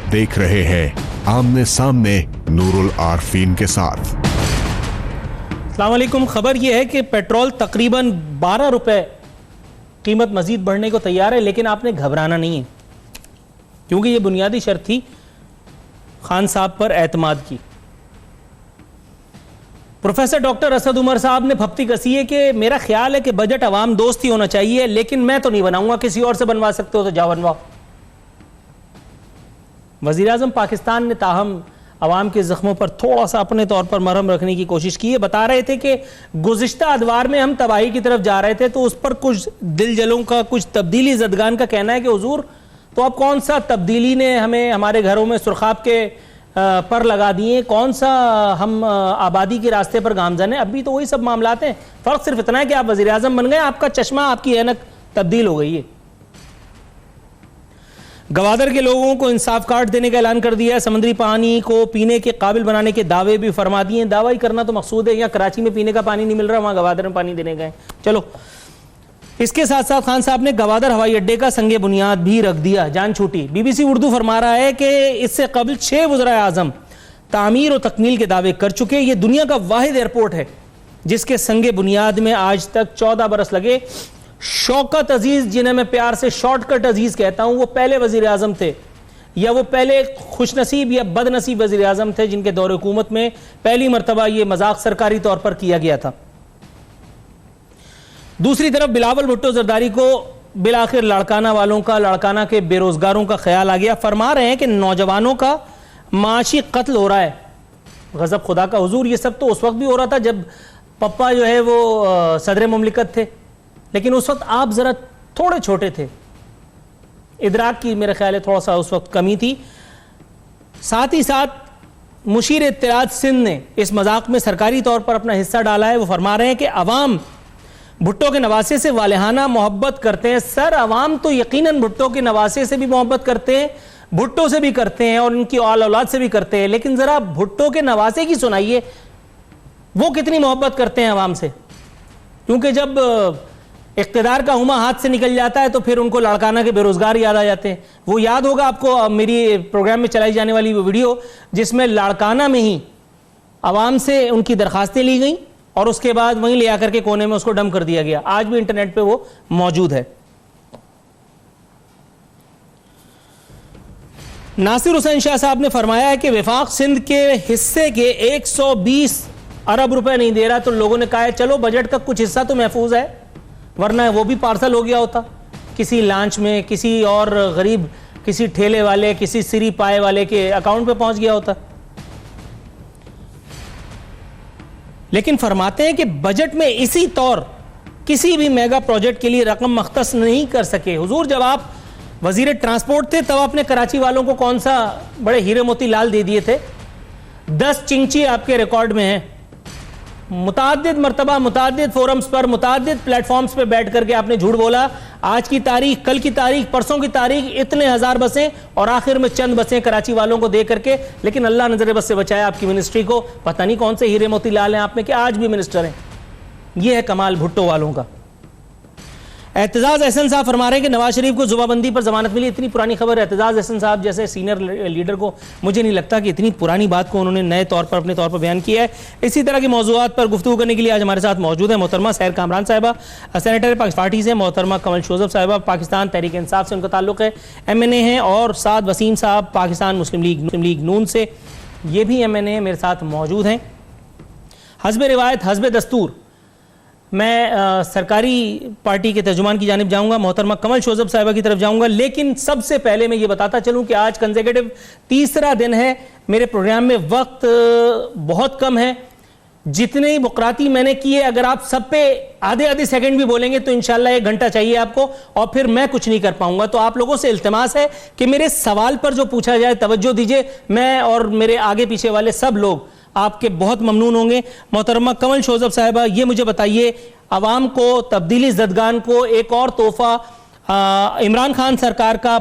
देख रहे हैं आमने सामने नूरुल आरफीन के साथ। अस्सलाम वालेकुम। खबर यह है कि पेट्रोल तकरीबन 12 रुपए कीमत मजीद बढ़ने को तैयार है, लेकिन आपने घबराना नहीं है, क्योंकि ये बुनियादी शर्त थी खान साहब पर एतमाद की। प्रोफेसर डॉक्टर असद उमर साहब ने फप्ती कसी है कि मेरा ख्याल है कि बजट अवाम दोस्त ही होना चाहिए, लेकिन मैं तो नहीं बनाऊंगा, किसी और से बनवा सकते हो तो जा बनवाओ। वज़ीर आज़म पाकिस्तान ने ताहम अवाम के ज़ख्मों पर थोड़ा सा अपने तौर पर मरहम रखने की कोशिश की है। बता रहे थे कि गुज़िश्ता अदवार में हम तबाही की तरफ जा रहे थे, तो उस पर कुछ दिलजलों का, कुछ तब्दीली ज़दगान का कहना है कि हुजूर तो अब कौन सा तब्दीली ने हमें हमारे घरों में सुरखाब के पर लगा दिए, कौन सा हम आबादी के रास्ते पर गामजन है। अभी तो वही सब मामलात हैं, फ़र्क सिर्फ इतना है कि आप वज़ीर आज़म बन गए, आपका चश्मा, आपकी ऐनक तब्दील हो गई है। गवादर के लोगों को इंसाफ कार्ड देने का ऐलान कर दिया है। समुद्री पानी को पीने के काबिल बनाने के दावे भी फरमा दिए। दावा ही करना तो मकसूद है। यहाँ कराची में पीने का पानी नहीं मिल रहा, वहाँ गवादर में पानी देने गए। चलो, इसके साथ साथ खान साहब ने गवादर हवाई अड्डे का संगे बुनियाद भी रख दिया, जान छूटी। बीबीसी उर्दू फरमा रहा है कि इससे कबल 6 वज़राए आज़म तामीर और तकमील के दावे कर चुके। ये दुनिया का वाहिद एयरपोर्ट है जिसके संगे बुनियाद में आज तक 14 बरस लगे। शौकत अजीज, जिन्हें मैं प्यार से शॉर्टकट अजीज कहता हूं, वो पहले वजीर आजम थे, या वो पहले खुशनसीब या बदनसीब वजीर आजम थे जिनके दौर हुकूमत में पहली मरतबा ये मजाक सरकारी तौर पर किया गया था। दूसरी तरफ बिलावल भुट्टो जरदारी को बिलाखिर लड़काना वालों का, लड़काना के बेरोजगारों का ख्याल आ गया। फरमा रहे हैं कि नौजवानों का माशी कत्ल हो रहा है। गजब खुदा का हुजूर, ये सब तो उस वक्त भी हो रहा था जब पप्पा जो है वो सदर मुमलिकत थे, लेकिन उस वक्त आप जरा थोड़े छोटे थे, इदराक की मेरे ख्याल है थोड़ा सा उस वक्त कमी थी। साथ ही साथ मुशीर इत्तलात सिंध ने इस मजाक में सरकारी तौर पर अपना हिस्सा डाला है। वो फरमा रहे हैं कि अवाम भुट्टो के नवासे से वालिहाना मोहब्बत करते हैं। सर, अवाम तो यकीनन भुट्टो के नवासे से भी मोहब्बत करते हैं, भुट्टो से भी करते हैं और उनकी औलाद से भी करते हैं, लेकिन जरा भुट्टो के नवासे की सुनाइए, वो कितनी मोहब्बत करते हैं अवाम से। क्योंकि जब इख्तिदार का हुमा हाथ से निकल जाता है तो फिर उनको लड़काना के बेरोजगार याद आ जाते हैं। वो याद होगा आपको मेरी प्रोग्राम में चलाई जाने वाली वो वीडियो जिसमें लड़काना में ही अवाम से उनकी दरखास्तें ली गई और उसके बाद वहीं ले आकर के कोने में उसको डंप कर दिया गया। आज भी इंटरनेट पे वो मौजूद है। नासिर हुसैन शाह साहब ने फरमाया है कि वफाक सिंध के हिस्से के 120 अरब रुपए नहीं दे रहा, तो लोगों ने कहा है चलो बजट का कुछ हिस्सा तो महफूज है, वरना वो भी पार्सल हो गया होता किसी लांच में, किसी और गरीब, किसी ठेले वाले, किसी सिरी पाए वाले के अकाउंट पे पहुंच गया होता। लेकिन फरमाते हैं कि बजट में इसी तौर किसी भी मेगा प्रोजेक्ट के लिए रकम मख्तस नहीं कर सके। हुजूर, जब आप वजीर ट्रांसपोर्ट थे तब आपने कराची वालों को कौन सा बड़े हीरे मोती लाल दे दिए थे? 10 चिंची आपके रिकॉर्ड में है। मुताद्दिद मरतबा, मुताद्दिद फोरम्स पर, मुताद्दिद प्लेटफॉर्म्स पे बैठ करके आपने झूठ बोला। आज की तारीख, कल की तारीख, परसों की तारीख, इतने हजार बसें और आखिर में चंद बसें कराची वालों को दे करके। लेकिन अल्लाह नजर बस से बचाया आपकी मिनिस्ट्री को। पता नहीं कौन से हीरे मोती लाल हैं आप में कि आज भी मिनिस्टर हैं। यह है कमाल भुट्टो वालों का। एतजाज अहसन साहब फरमा रहे हैं कि नवाज शरीफ को जुबाबंदी पर जमानत मिली। इतनी पुरानी खबर। एतजाज अहसन साहब जैसे सीनियर लीडर को मुझे नहीं लगता कि इतनी पुरानी बात को उन्होंने नए तौर पर, अपने तौर पर बयान किया है। इसी तरह के मौजूदात पर गुफ्तगू करने के लिए आज हमारे साथ मौजूद है मोहतरमा सैर कामरान साहिबा, सेनेटर पार्टी से, मोहतरमा कमल शोजब साहिबा पाकिस्तान तहरीक इंसाफ से उनका ताल्लुक है, MNA हैं, और साथ वसीम साहब पाकिस्तान मुस्लिम लीग नून से, ये भी MNA मेरे साथ मौजूद हैं। हस्बे रिवायत, हस्बे दस्तूर मैं सरकारी पार्टी के तर्जुमान की जानिब जाऊंगा, मोहतरमा कमल शोजब साहिबा की तरफ जाऊंगा। लेकिन सबसे पहले मैं ये बताता चलूं कि आज कंसेक्यूटिव तीसरा दिन है। मेरे प्रोग्राम में वक्त बहुत कम है। जितने ही मुकराती मैंने किए, अगर आप सब पे आधे आधे सेकंड भी बोलेंगे तो इंशाल्लाह 1 घंटा चाहिए आपको, और फिर मैं कुछ नहीं कर पाऊंगा। तो आप लोगों से इल्तिमास है कि मेरे सवाल पर जो पूछा जाए तवज्जो दीजिए। मैं और मेरे आगे पीछे वाले सब लोग आपके बहुत ममनून होंगे। मोहतरमा कमल शोजब साहिबा, ये मुझे बताइए, अवाम को, तब्दीली ज़दगान को एक और तोहफा इमरान खान सरकार का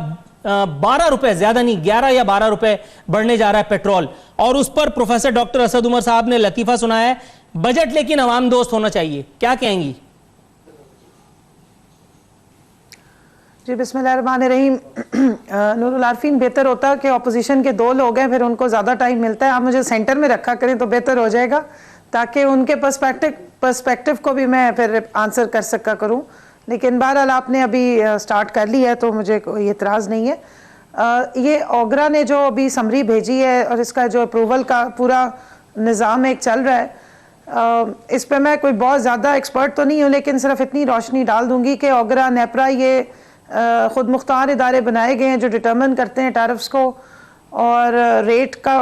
12 रुपए, ज्यादा नहीं 11 या 12 रुपए बढ़ने जा रहा है पेट्रोल, और उस पर प्रोफेसर डॉक्टर असद उमर साहब ने लतीफा सुनाया है, बजट लेकिन अवाम दोस्त होना चाहिए। क्या कहेंगी? जी बिस्मिल्लाहिर्रहमानिर्रहीम। नूरुल आरफीन, बेहतर होता कि ऑपोजिशन के 2 लोग हैं, फिर उनको ज़्यादा टाइम मिलता है। आप मुझे सेंटर में रखा करें तो बेहतर हो जाएगा, ताकि उनके पर्सपेक्टिव को भी मैं फिर आंसर कर सका करूं। लेकिन बहरहाल आपने अभी स्टार्ट कर लिया है तो मुझे कोई एतराज़ नहीं है। ये ओगरा ने जो अभी समरी भेजी है और इसका जो अप्रूवल का पूरा निज़ाम एक चल रहा है, इस पर मैं कोई बहुत ज़्यादा एक्सपर्ट तो नहीं हूँ, लेकिन सिर्फ इतनी रोशनी डाल दूंगी कि ओगरा नेपरा ये ख़ुद मुख्तार इदारे बनाए गए हैं जो डिटर्मिन करते हैं टैरिफ्स को, और रेट का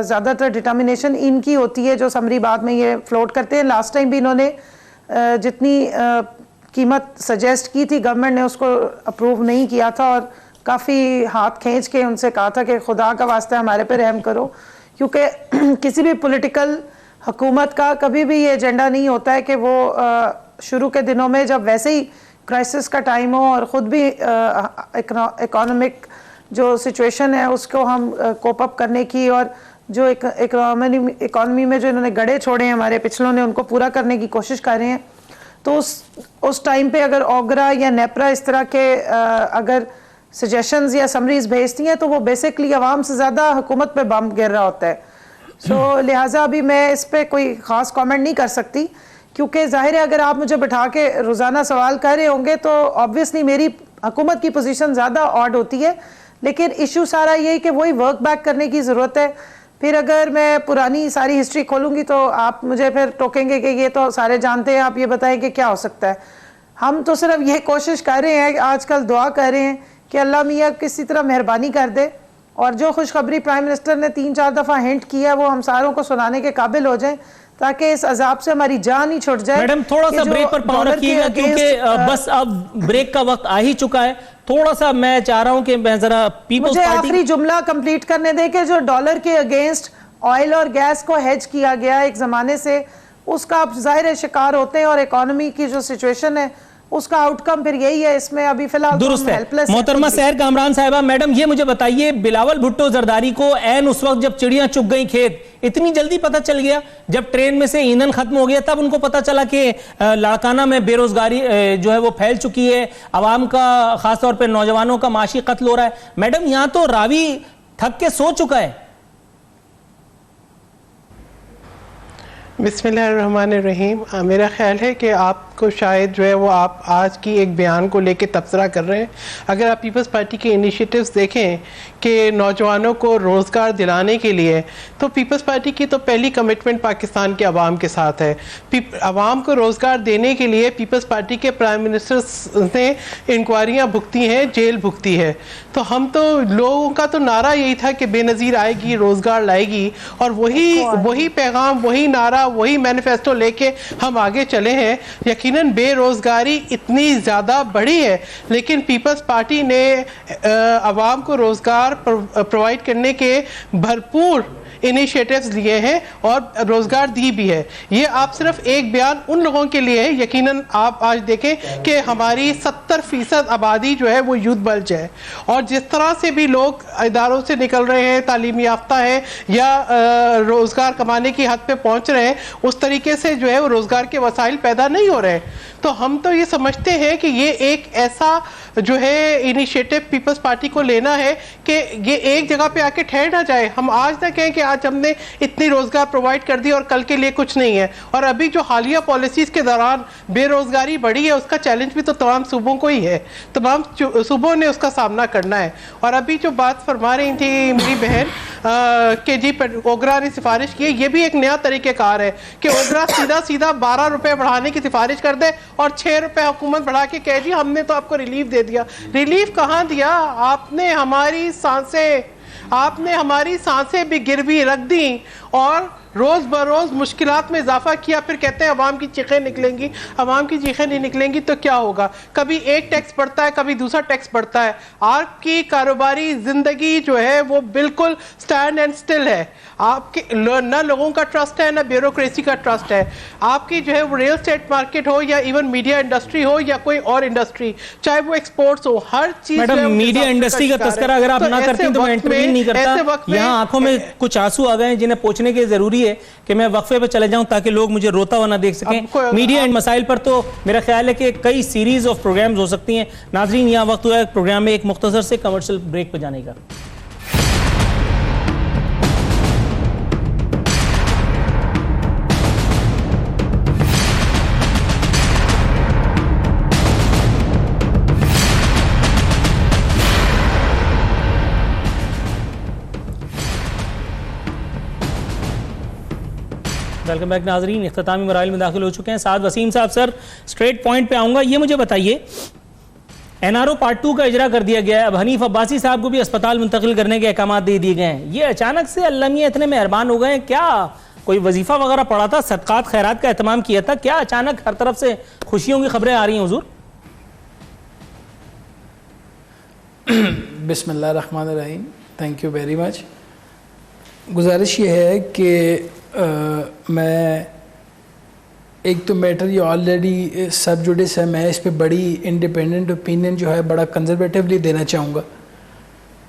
ज़्यादातर डिटर्मिनेशन इनकी होती है, जो समरी बाद में ये फ्लोट करते हैं। लास्ट टाइम भी इन्होंने जितनी कीमत सजेस्ट की थी गवर्नमेंट ने उसको अप्रूव नहीं किया था, और काफ़ी हाथ खींच के उनसे कहा था कि खुदा का वास्ता हमारे पे रहम करो, क्योंकि किसी भी पॉलिटिकल हुकूमत का कभी भी ये एजेंडा नहीं होता है कि वो शुरू के दिनों में जब वैसे ही क्राइसिस का टाइम हो और ख़ुद भी इकोनॉमिक जो सिचुएशन है उसको हम कोप अप करने की, और जो इकोनॉमी में जो इन्होंने गड़े छोड़े हैं हमारे पिछलों ने, उनको पूरा करने की कोशिश कर रहे हैं। तो उस टाइम पे अगर ओगरा या नेपरा इस तरह के अगर सजेशंस या समरीज भेजती हैं तो वो बेसिकली आवाम से ज़्यादा हुकूमत पे बम गिर रहा होता है। लिहाजा अभी मैं इस पर कोई ख़ास कमेंट नहीं कर सकती, क्योंकि जाहिर है अगर आप मुझे बिठा के रोज़ाना सवाल कर रहे होंगे तो ऑब्वियसली मेरी हुकूमत की पोजीशन ज़्यादा ऑड होती है, लेकिन इशू सारा यही कि वही वर्क बैक करने की ज़रूरत है। फिर अगर मैं पुरानी सारी हिस्ट्री खोलूँगी तो आप मुझे फिर टोकेंगे कि ये तो सारे जानते हैं, आप ये बताएं कि क्या हो सकता है। हम तो सिर्फ ये कोशिश कर रहे हैं, आजकल दुआ कर रहे हैं कि अल्लाह मियाँ किसी तरह मेहरबानी कर दे, और जो खुशखबरी प्राइम मिनिस्टर ने 3-4 दफ़ा हिंट किया वो हम सारों को सुनाने के काबिल हो जाएं, ताकि इस अजाब से हमारी जान ही छुट जाए। मैडम थोड़ा सा ब्रेक पर पाँव रखिएगा, क्योंकि बस अब ब्रेक का वक्त आ ही चुका है। थोड़ा सा मैं चाह रहा हूं कि मैं जरा पीपल्स पार्टी, मुझे आखिरी जुमला कंप्लीट करने दे कि जो डॉलर के अगेंस्ट ऑयल और गैस को हेज किया गया एक जमाने से, उसका आप जाहिर है शिकार होते हैं, और इकोनॉमी की जो सिचुएशन है उसका आउटकम फिर यही है। इसमें अभी फिलहाल दुरुस्त है। मोहतरमा सहर कामरान साहिबा, मैडम ये मुझे बताइए, बिलावल भुट्टो जरदारी को ऐन उस वक्त जब चिड़ियां चुग गई खेत, इतनी जल्दी पता चल गया? जब ट्रेन में से ईंधन खत्म हो गया तब उनको पता चला कि लाड़काना में बेरोजगारी जो है वो फैल चुकी है, आवाम का खासतौर पर नौजवानों का माशी कत्ल हो रहा है। मैडम यहां तो रावी थक के सो चुका है। बिस्मिल्लाहिर्रहमानिर्रहीम। मेरा ख्याल है कि आपको शायद जो है वो आप आज की एक बयान को लेके तबसरा कर रहे हैं। अगर आप पीपल्स पार्टी के इनिशिएटिव्स देखें कि नौजवानों को रोज़गार दिलाने के लिए, तो पीपल्स पार्टी की तो पहली कमिटमेंट पाकिस्तान के अवाम के साथ है। अवाम को रोज़गार देने के लिए पीपल्स पार्टी के प्राइम मिनिस्टर ने इंक्वायरियाँ भुगती हैं, जेल भुगती है। तो हम तो लोगों का तो नारा यही था कि बेनज़ीर आएगी, रोज़गार लाएगी, और वही पैगाम, वही नारा, वही मैनिफेस्टो लेके हम आगे चले हैं। यकीनन बेरोजगारी इतनी ज़्यादा बढ़ी है, लेकिन पीपल्स पार्टी ने अवाम को रोज़गार प्रोवाइड करने के भरपूर इनिशिएटिव्स लिए हैं और रोज़गार दी भी है। ये आप सिर्फ एक बयान उन लोगों के लिए है। यकीनन आप आज देखें कि हमारी 70% आबादी जो है वो यूथ बल्ज है, और जिस तरह से भी लोग इदारों से निकल रहे हैं, तालीम याफ्ता है या रोज़गार कमाने की हद पे पहुंच रहे हैं, उस तरीके से जो है वो रोज़गार के वसाइल पैदा नहीं हो रहे। तो हम तो ये समझते हैं कि ये एक ऐसा जो है इनिशिएटिव पीपल्स पार्टी को लेना है कि ये एक जगह पे आके ठहर ना जाए। हम आज ना कहें कि आज हमने इतनी रोज़गार प्रोवाइड कर दी और कल के लिए कुछ नहीं है। और अभी जो हालिया पॉलिसीज के दौरान बेरोज़गारी बढ़ी है, उसका चैलेंज भी तो तमाम सूबों को ही है, तमाम सूबों ने उसका सामना करना है। और अभी जो बात फरमा रही थी मेरी बहन के जी ओगरा ने सिफारिश की है, ये भी एक नया तरीक़ेकार है कि ओगरा सीधा 12 रुपये बढ़ाने की सिफारिश कर दे और 6 रुपये हुकूमत बढ़ा के कह जी हमने तो आपको रिलीफ दे दिया। रिलीफ कहाँ दिया? आपने हमारी सांसें भी गिरवी रख दी और रोज़ बरोज़ मुश्किलात में इजाफा किया। फिर कहते हैं अवाम की चीखें निकलेंगी। अवाम की चीखें नहीं निकलेंगी तो क्या होगा? कभी एक टैक्स बढ़ता है, कभी दूसरा टैक्स बढ़ता है। आपकी कारोबारी ज़िंदगी जो है वो बिल्कुल स्टैंड एंड स्टिल है। आपके ना लोगों का ट्रस्ट है, ना ब्यूरोक्रेसी का ट्रस्ट है। आपकी जो है वो रियल एस्टेट मार्केट हो या इवन मीडिया इंडस्ट्री हो या कोई और इंडस्ट्री, चाहे वो एक्सपोर्ट्स हो, हर चीज़। मैडम मीडिया इंडस्ट्री का तस्करा अगर आप ना करती तो मैं इंटरवीन नहीं करता। यहाँ आंखों में कुछ आंसू आ गए जिन्हें पोंछने की जरूरी ज़रूरी है कि मैं वक्फे पर चले जाऊं ताकि लोग मुझे रोता हुआ ना देख सकें। मीडिया एंड मसाइल पर तो मेरा ख्याल है कि कई सीरीज ऑफ प्रोग्राम्स हो सकती हैं। नाजरीन, यहाँ वक्त हुआ है प्रोग्राम में एक मुख्तसर से कमर्शियल ब्रेक पर जाने का। वेलकम बैक नाजरीन, इख्तितामी मराहिल में दाखिल हो चुके हैं। साथ वसीम साहब, सर स्ट्रेट पॉइंट पे आऊँगा। ये मुझे बताइए, NRO पार्ट 2 का इजरा कर दिया गया है, अब हनीफ अब्बासी साहब को भी अस्पताल मुंतकिल करने के अहकाम दे दिए गए हैं। ये अचानक से अल्लाह मियां इतने मेहरबान हो गए हैं, क्या कोई वजीफा वगैरह पड़ा था, सदकात खैरात का एहतमाम किया था, क्या अचानक हर तरफ से खुशियों की खबरें आ रही हैं हुजूर? बिस्मिल्लाहिर्रहमानिर्रहीम, थैंक यू वेरी मच। गुजारिश ये है कि मैं एक तो मैटर ये ऑलरेडी सब जुडिस है, मैं इस पे बड़ी इंडिपेंडेंट ओपिनियन जो है बड़ा कंजर्वेटिवली देना चाहूँगा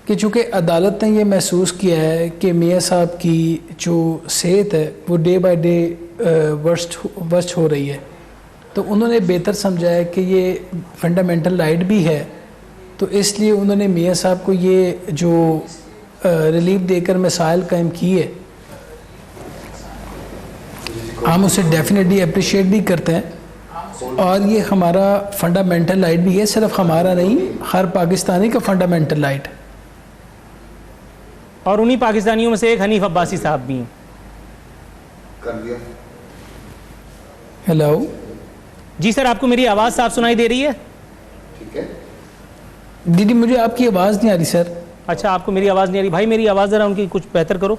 कि चूँकि अदालत ने ये महसूस किया है कि मियाँ साहब की जो सेहत है वो डे बाय डे वर्स्ट हो रही है, तो उन्होंने बेहतर समझा है कि ये फंडामेंटल राइट भी है, तो इसलिए उन्होंने मियाँ साहब को ये जो रिलीफ देकर मिसाइल कायम की है, हम उसे डेफिनेटली अप्रिशिएट भी करते हैं और ये हमारा फंडामेंटल राइट भी है, सिर्फ हमारा नहीं, हर पाकिस्तानी का फंडामेंटल राइट। और उन्हीं पाकिस्तानियों में से एक हनीफ अब्बासी साहब भी हैं। हेलो जी सर, आपको मेरी आवाज़ साफ सुनाई दे रही है? ठीक है दीदी, मुझे आपकी आवाज़ नहीं आ रही सर। अच्छा, आपको मेरी आवाज़ नहीं आ रही? भाई मेरी आवाज़ ज़रा उनकी कुछ बेहतर करो।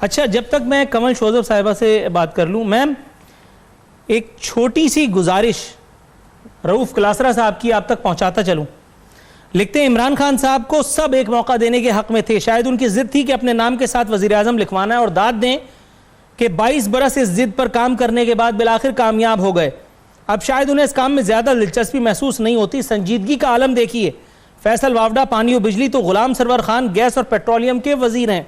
अच्छा, जब तक मैं कमल शोजब साहिबा से बात कर लूँ, मैम एक छोटी सी गुजारिश रऊफ़ क्लासरा साहब की आप तक पहुँचाता चलूँ। लिखते हैं, इमरान खान साहब को सब एक मौका देने के हक़ में थे, शायद उनकी ज़िद थी कि अपने नाम के साथ वज़ीर आज़म लिखवाना है और दाद दें कि 22 बरस इस ज़िद पर काम करने के बाद बिलाखिर कामयाब हो गए। अब शायद उन्हें इस काम में ज़्यादा दिलचस्पी महसूस नहीं होती। संजीदगी का आलम देखिए, फैसल वावडा पानी और बिजली तो गुलाम सरवर खान गैस और पेट्रोलियम के वज़ीर हैं।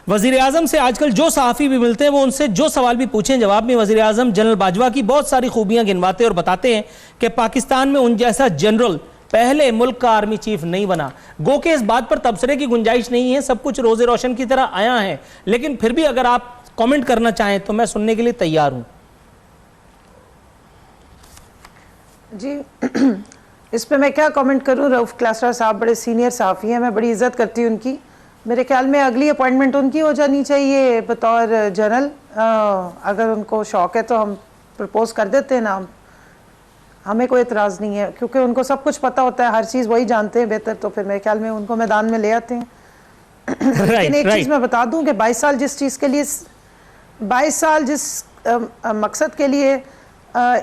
वज़ीर आज़म से आजकल जो सहाफ़ी भी मिलते हैं वो उनसे जो सवाल भी पूछें, जवाब में वज़ीर आज़म जनरल बाजवा की बहुत सारी खूबियाँ गिनवाते और बताते हैं कि पाकिस्तान में उन जैसा जनरल पहले मुल्क का आर्मी चीफ नहीं बना। गो के इस बात पर तबसरे की गुंजाइश नहीं है, सब कुछ रोज़े रोशन की तरह आया है, लेकिन फिर भी अगर आप कमेंट करना चाहें तो मैं सुनने के लिए तैयार हूँ। जी इस पे मैं क्या कमेंट करूँ? रऊफ़ क्लासरा साहब बड़े सीनियर सहाफ़ी हैं, मैं बड़ी इज़्ज़त करती हूँ उनकी। मेरे ख्याल में अगली अपॉइंटमेंट उनकी हो जानी चाहिए बतौर जनरल। अगर उनको शौक़ है तो हम प्रपोज़ कर देते हैं नाम, हमें कोई एतराज़ नहीं है, क्योंकि उनको सब कुछ पता होता है, हर चीज़ वही जानते हैं बेहतर, तो फिर मेरे ख्याल में उनको मैदान में ले आते हैं। लेकिन एक चीज़ मैं बता दूं कि 22 साल जिस चीज़ के लिए 22 साल जिस मकसद के लिए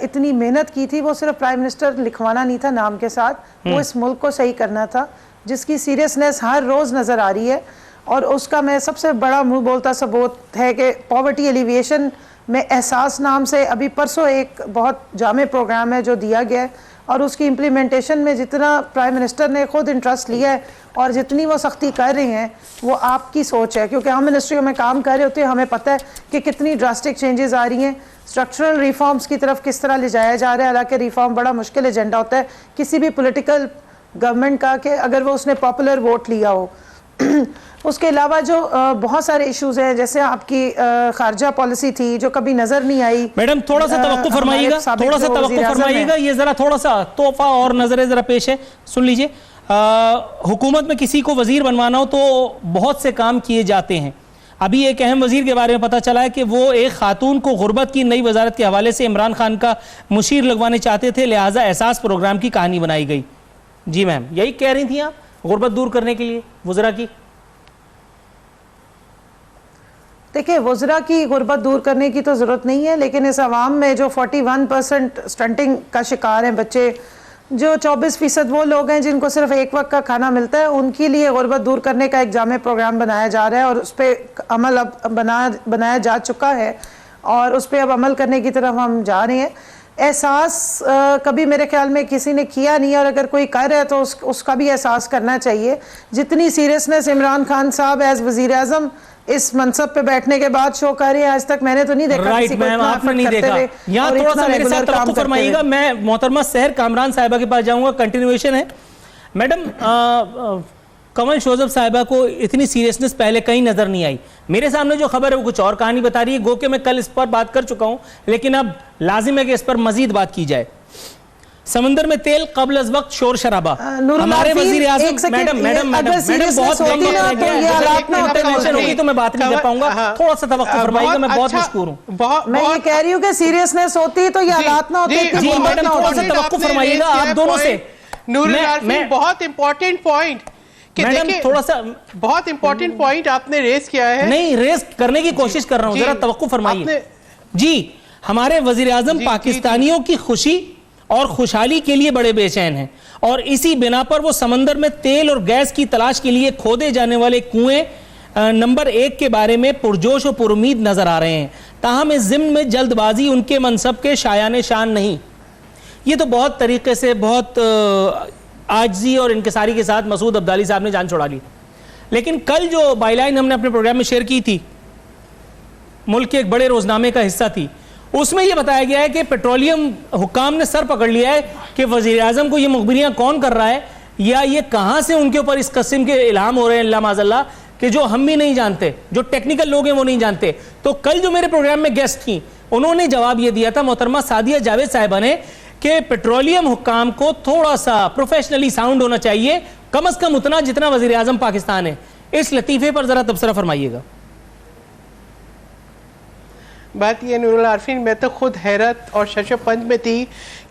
इतनी मेहनत की थी, वो सिर्फ प्राइम मिनिस्टर लिखवाना नहीं था नाम के साथ, वो इस मुल्क को सही करना था, जिसकी सीरियसनेस हर रोज़ नज़र आ रही है। और उसका मैं सबसे बड़ा मुंह बोलता सबूत है कि पॉवर्टी एलिविएशन में एहसास नाम से अभी परसों एक बहुत जामे प्रोग्राम है जो दिया गया है, और उसकी इम्प्लीमेंटेशन में जितना प्राइम मिनिस्टर ने खुद इंटरेस्ट लिया है और जितनी वो सख्ती कर रहे हैं, वो आपकी सोच है, क्योंकि हम मिनिस्ट्रियों में काम कर रहे होते हैं, हमें पता है कि कितनी ड्रास्टिक चेंजेस आ रही हैं, स्ट्रक्चरल रिफॉर्म्स की तरफ किस तरह ले जाया जा रहा है। हालांकि रिफॉर्म बड़ा मुश्किल एजेंडा होता है किसी भी पॉलिटिकल गवर्नमेंट का, कि अगर वो उसने पॉपुलर वोट लिया हो। उसके अलावा जो बहुत सारे इश्यूज हैं, जैसे आपकी खारजा पॉलिसी थी जो कभी नजर नहीं आई। मैडम थोड़ा सा तवक्कुफ फरमाइएगा, थोड़ा सा तवक्कुफ फरमाइएगा, ये जरा थोड़ा सा तोहफा और नजर जरा पेश है, सुन लीजिए। हुकूमत में किसी को वजीर बनवाना हो तो बहुत से काम किए जाते हैं। अभी एक अहम वजीर के बारे में पता चला है कि वो एक खातून को गुर्बत की नई वजारत के हवाले से इमरान खान का मुशीर लगवाने चाहते थे, लिहाजा एहसास प्रोग्राम की कहानी बनाई गई। जी मैम, यही कह रही थी आप, गुर्बत दूर करने के लिए वज़रा की? देखिए, वज़रा की गुर्बत दूर करने की तो ज़रूरत नहीं है, लेकिन इस आवाम में जो 41% स्टंटिंग का शिकार हैं बच्चे, जो 24% वो लोग हैं जिनको सिर्फ एक वक्त का खाना मिलता है, उनके लिए गुर्बत दूर करने का एक जामे प्रोग्राम बनाया जा रहा है और उस पर अमल अब बनाया जा चुका है और उस पर अब अमल करने की तरफ हम जा रहे हैं। एहसास कभी मेरे ख्याल में किसी ने किया नहीं, और अगर कोई कर रहा है तो उसका भी एहसास करना चाहिए। जितनी सीरियसनेस इमरान खान साहब एज़ वज़ीर आज़म इस मनसब पे बैठने के बाद शो कर रही है। आज तक मैंने तो नहीं देखा राइट मैम, आपने नहीं देखा। यहाँ थोड़ा सा मेरे साथ तवक्कुफ फरमाइएगा, मैं मोहतरमा सहर कामरान साहिबा के पास जाऊंगा, कंटिन्यूएशन है। मैडम, कमल शोजब साहिबा को इतनी सीरियसनेस पहले कहीं नजर नहीं आई। मेरे सामने जो खबर है वो कुछ और कहानी बता रही है। गो के मैं कल इस पर बात कर चुका हूं, लेकिन अब लाजिम है कि इस पर मजीद बात की जाए। समंदर में तेल कबल अज वक्त शोर शराबा, हमारे वजीर आज़म मैडम बहुत होगी तो मैं बात नहीं कर पाऊंगा, थोड़ा सा तवक्कुफ फरमाइएगा, मैं बहुत मशकूर हूँ। मैं ये कह रही हूँ कि सीरियसनेस होती तो ये हालात ना होते। जी मैडम, थोड़ा सा तवक्कुफ फरमाइएगा आप दोनों से। बहुत इंपॉर्टेंट पॉइंट मैडम, थोड़ा सा बहुत इंपॉर्टेंट पॉइंट आपने रेस किया है। नहीं, रेस करने की कोशिश कर रहा हूं, जरा तवक्कुफ फरमाइए। जी, हमारे वजीर आज़म पाकिस्तानियों की खुशी और खुशहाली के लिए बड़े बेचैन हैं और इसी बिना पर वो समंदर में तेल और गैस की तलाश के लिए खोदे जाने वाले कुएं नंबर 1 के बारे में पुरजोश और पुरुमीद नजर आ रहे हैं। ताहम इस ज़िम्न में जल्दबाजी उनके मनसब के शायान शान नहीं। ये तो बहुत तरीके से बहुत आजजी और इनकिसारी के साथ मसूद अब्दाली साहब ने जान छुड़ा ली। लेकिन कल जो बाईलाइन हमने अपने प्रोग्राम में शेयर की थी, मुल्क के एक बड़े रोजनामे का हिस्सा थी, उसमें यह बताया गया है कि पेट्रोलियम हुक्काम ने सर पकड़ लिया है कि वजीर आज़म को ये मुखबिरियां कौन कर रहा है, या ये कहां से उनके ऊपर इस किस्म के इल्हाम हो रहे हैं अल्लाह माज़ल्ला, कि जो हम भी नहीं जानते, जो टेक्निकल लोग हैं वो नहीं जानते। तो कल जो मेरे प्रोग्राम में गेस्ट थी, उन्होंने जवाब ये दिया था, मोहतरमा सादिया जावेद साहिबा ने, कि पेट्रोलियम हुक्काम को थोड़ा सा प्रोफेशनली साउंड होना चाहिए, कम से कम उतना जितना वजीर आज़म पाकिस्तान है। इस लतीफ़े पर जरा तबसरा फरमाइएगा। बात ये नूरुल आरफीन, मैं तो खुद हैरत और शशपंज में थी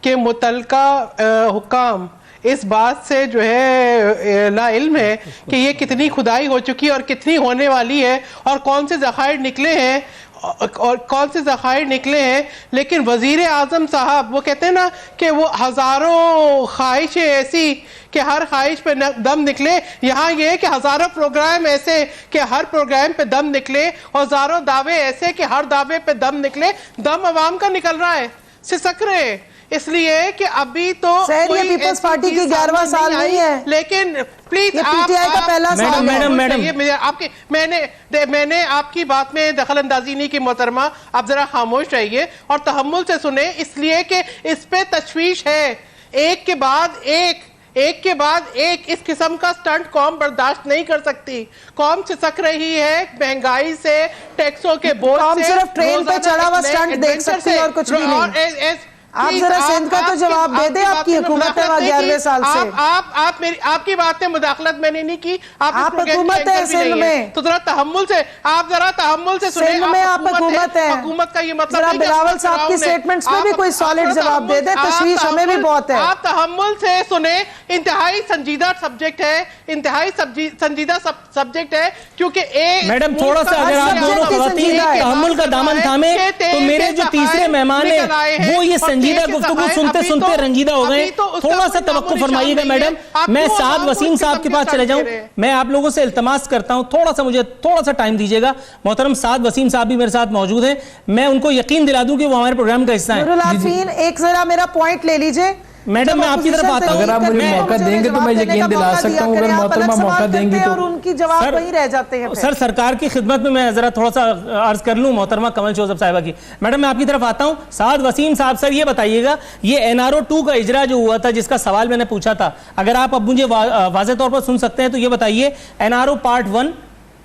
कि मुतलका हुक्काम इस बात से जो है ला इल्म है कि ये कितनी खुदाई हो चुकी है और कितनी होने वाली है और कौन से ज़खायर निकले हैं और कौन से ज़खायर निकले हैं। लेकिन वज़ीर आज़म साहब वो कहते हैं ना कि वो हज़ारों ख्वाहिशें ऐसी कि हर ख्वाहिश पे दम निकले। यहाँ ये है कि हज़ारों प्रोग्राम ऐसे कि हर प्रोग्राम पे दम निकले और हज़ारों दावे ऐसे कि हर दावे पे दम निकले। दम अवाम का निकल रहा है, सिसक रहे, इसलिए कि अभी तो पीपल्स पार्टी की 11वां साल नहीं है, लेकिन प्लीज पीटीआई का पहला साल। मैंने आपकी बात में दखल अंदाजी नहीं की मोहतरमा, आप जरा खामोश रहिए और तहम्मुल से सुने, इसलिए कि इस पे तशवीश है। एक के बाद एक इस किस्म का स्टंट कौम बर्दाश्त नहीं कर सकती। कौम सिसक रही है महंगाई से, टैक्सों के बोझ से। सिर्फ ट्रेन पे चढ़ा हुआ स्टंट देख सकती है और कुछ भी नहीं। आप जरा सिंध का तो जवाब दे दे, आपकी हुकूमत है 11वें साल से। आप मेरी आपकी बात में मुदाखलत मैंने नहीं की, आप हुकूमत है सिंध में, तो जरा तहम्मुल से सुने। सिंध में आप हुकूमत है, हुकूमत का ये मतलब नहीं। बिलावल साहब की स्टेटमेंट्स में भी कोई सॉलिड जवाब दे दे, तशवीश हमें भी बहुत है। आप तहम्मुल से सुने, इंतहाई संजीदा सब्जेक्ट है, इंतहाई संजीदा सब्जेक्ट है, क्योंकि मैडम थोड़ा सा अगर आप दोनों ख़वातीन तहम्मुल का दामन थामे तो मेरे जो तीसरे मेहमान है वो ये संजीदा गुफ्तगू सुनते सुनते रंजीदा हो गए। थोड़ा सा तवक्कुफ फरमाइएगा मैडम। मैं साद वसीम साहब के पास चले जाऊं, मैं आप लोगों से इल्तमास करता हूं, मुझे थोड़ा सा टाइम दीजिएगा। मोहतरम साद वसीम साहब भी मेरे साथ मौजूद हैं, मैं उनको यकीन दिला दूं कि वो हमारे प्रोग्राम का हिस्सा है। एक जरा मेरा पॉइंट ले लीजिए मैडम, मैं आपकी तरफ आता हूं। अगर आप मुझे मौका देंगे तो मैं यकीन दिला सकता हूं, अगर मोहतरमा मौका देंगी तो। और उनकी जवाब वही रह जाते हैं। सर, सरकार की खिदमत में मैं जरा थोड़ा सा अर्ज कर लूं मोहतरमा कमल शोजब साहिबा की। मैडम, मैं आपकी तरफ आता हूं। साद वसीम साहब, सर ये बताइएगा, ये NRO 2 का इजरा जो हुआ था, जिसका सवाल मैंने पूछा था, अगर आप अब मुझे वाज़ेह तौर पर सुन सकते हैं तो ये बताइए, NRO पार्ट 1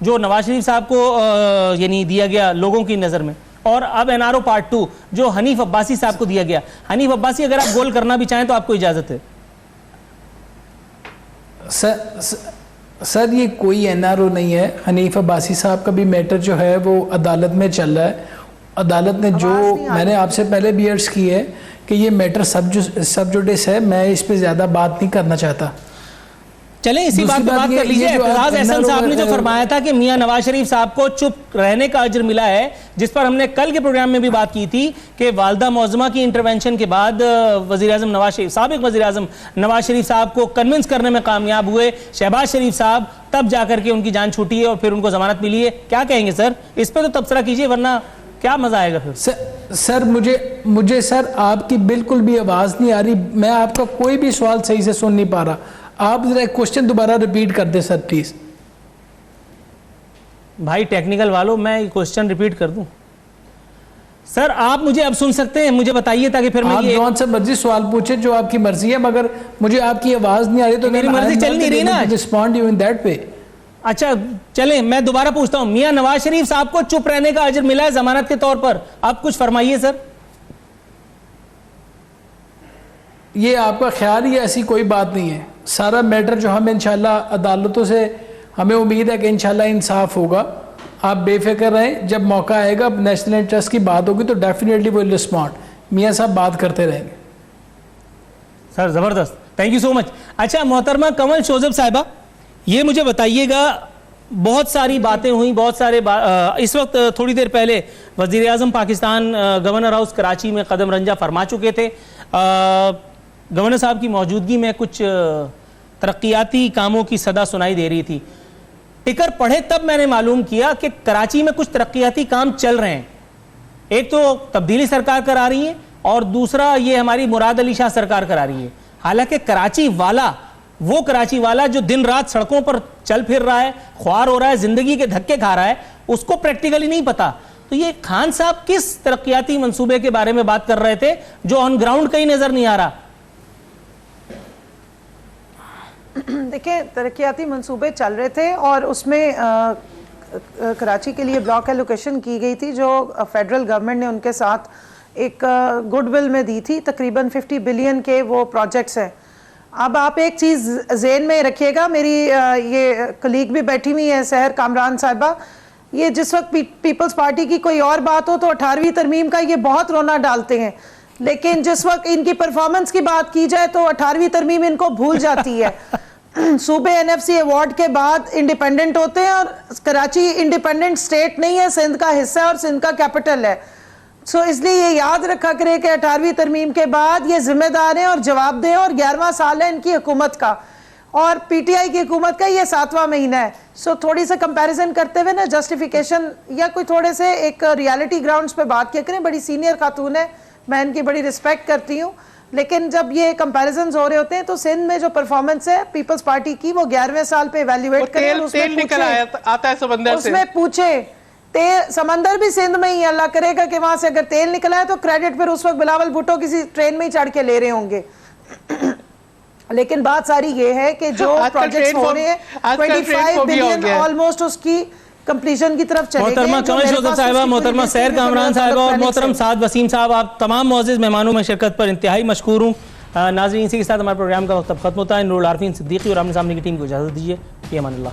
जो नवाज शरीफ साहब को यानी दिया गया लोगों की नज़र में, और अब NRO पार्ट 2 जो हनीफ अब्बासी साहब को दिया गया। हनीफ अब्बासी, अगर आप गोल करना भी चाहें तो आपको इजाजत है। सर ये कोई NRO नहीं है। हनीफ अब्बासी साहब का भी मैटर जो है वो अदालत में चल रहा है। अदालत ने जो मैंने आपसे पहले भी अर्ज की है कि ये मैटर सब जुडिस है, मैं इस पर ज़्यादा बात नहीं करना चाहता। चलें इसी बात पर बात कर लीजिए। एतजाज एहसन साहब ने जो फरमाया था कि मियां नवाज शरीफ साहब को चुप रहने का अजर मिला है, जिस पर हमने कल के प्रोग्राम में भी बात की थी कि वालदा मौजमा की इंटरवेंशन के बाद वज़ीर-ए-आज़म नवाज शरीफ, साबिक वज़ीर-ए-आज़म नवाज शरीफ साहब को कन्विंस करने में कामयाब हुए शहबाज शरीफ साहब, तब जाकर के उनकी जान छूटी है और फिर उनको जमानत मिली है। क्या कहेंगे सर, इस पर तो तबसरा कीजिए, वरना क्या मजा आएगा फिर। सर मुझे सर आपकी बिल्कुल भी आवाज़ नहीं आ रही, मैं आपका कोई भी सवाल सही से सुन नहीं पा रहा। आप जरा क्वेश्चन दोबारा रिपीट कर दे सर प्लीज। भाई टेक्निकल वालों, मैं क्वेश्चन रिपीट कर दूं? सर आप मुझे अब सुन सकते हैं? मुझे बताइए ताकि फिर मैं आप जौन सा मर्जी सवाल पूछे, जो आपकी मर्जी है, मगर मुझे आपकी आवाज नहीं आ रही तो मेरी मर्जी चल नहीं रही ना। Respond you in that way. अच्छा चलें, मैं दोबारा पूछता हूं, मियां नवाज शरीफ साहब को चुप रहने का अजर मिला है जमानत के तौर पर, आप कुछ फरमाइए सर। ये आपका ख्याल ही, ऐसी कोई बात नहीं है। सारा मैटर जो हम इंशाल्लाह अदालतों से हमें उम्मीद है कि इंशाल्लाह इंसाफ होगा। आप बेफिक्र रहें, जब मौका आएगा, नेशनल इंटरेस्ट की बात होगी तो डेफिनेटली विल रिस्पॉन्ड। मियां साहब बात करते रहेंगे। सर ज़बरदस्त, थैंक यू सो मच। अच्छा मोहतरमा कमल शोजब साहिबा, ये मुझे बताइएगा, बहुत सारी बातें हुई, बहुत सारे इस वक्त थोड़ी देर पहले वज़ीर आज़म पाकिस्तान गवर्नर हाउस कराची में कदम रंजा फरमा चुके थे। गवर्नर साहब की मौजूदगी में कुछ तरक्याती कामों की सदा सुनाई दे रही थी। टिकर पढ़े तब मैंने मालूम किया कि कराची में कुछ तरक्याती काम चल रहे हैं। एक तो तब्दीली सरकार करा रही है और दूसरा ये हमारी मुराद अली शाह सरकार करा रही है। हालांकि कराची वाला, वो कराची वाला जो दिन रात सड़कों पर चल फिर रहा है, ख्वार हो रहा है, जिंदगी के धक्के खा रहा है, उसको प्रैक्टिकली नहीं पता। तो ये खान साहब किस तरक्याती मंसूबे के बारे में बात कर रहे थे जो ऑन ग्राउंड कहीं नजर नहीं आ रहा? देखिए, तरक्याती मंसूबे चल रहे थे और उसमें कराची के लिए ब्लॉक एलोकेशन की गई थी जो फेडरल गवर्नमेंट ने उनके साथ एक गुडविल में दी थी। तकरीबन 50 बिलियन के वो प्रोजेक्ट्स हैं। अब आप एक चीज़ ज़हन में रखिएगा, मेरी ये कलीग भी बैठी हुई है सहर कामरान साहिबा, ये जिस वक्त पीपल्स पार्टी की कोई और बात हो तो 18वीं तरमीम का ये बहुत रोना डालते हैं, लेकिन जिस वक्त इनकी परफॉर्मेंस की बात की जाए तो 18वीं तरमीम इनको भूल जाती है। सूबे एनएफसी अवार्ड के बाद इंडिपेंडेंट होते हैं और कराची इंडिपेंडेंट स्टेट नहीं है, सिंध का हिस्सा है और सिंध का कैपिटल है। सो इसलिए ये याद रखा करें कि 18वीं तरमीम के बाद ये जिम्मेदार हैं और जवाबदेह, और 11वां साल है इनकी हुकूमत का और पीटीआई की हुकूमत का ये 7वां महीना है। सो थोड़ी सा कंपैरिजन करते हुए ना, जस्टिफिकेशन या कोई थोड़े से एक रियलिटी ग्राउंड्स पे बात किया करें। बड़ी सीनियर खातून है, मैं इनकी बड़ी रिस्पेक्ट करती हूँ, लेकिन जब ये कंपैरिजन हो रहे होते हैं तो सिंध में जो परफॉर्मेंस है पीपल्स पार्टी की, वो 11वें साल पे इवैल्यूएट करें। तेल निकल आता है समंदर से, उसमें पूछे तेल, समंदर भी सिंध में ही, अल्लाह करेगा कि वहां से अगर तेल निकला है तो क्रेडिट फिर उस वक्त बिलावल भुट्टो किसी ट्रेन में ही चढ़ के ले रहे होंगे। लेकिन बात सारी ये है कि जो प्रोजेक्ट्स हो रहे हैं 25 बिलियन ऑलमोस्ट उसकी कंप्लीशन की तरफ चले गए। मोहतरमा कमल शोजब साहिबा, मोहतरमा सैर कामरान साहिबा और मोहतरम साद वसीम साहब, आप तमाम मुअज़्ज़िज़ मेहमानों में शिरकत पर इंतहाई मशकूर हूँ। नाज़रीन, इसी के साथ हमारे प्रोग्राम का वक्त खत्म होता है। नूरुल आरफीन सिद्दीकी और आमने सामने की टीम को इजाज़त दीजिए। फ़ी अमान अल्लाह।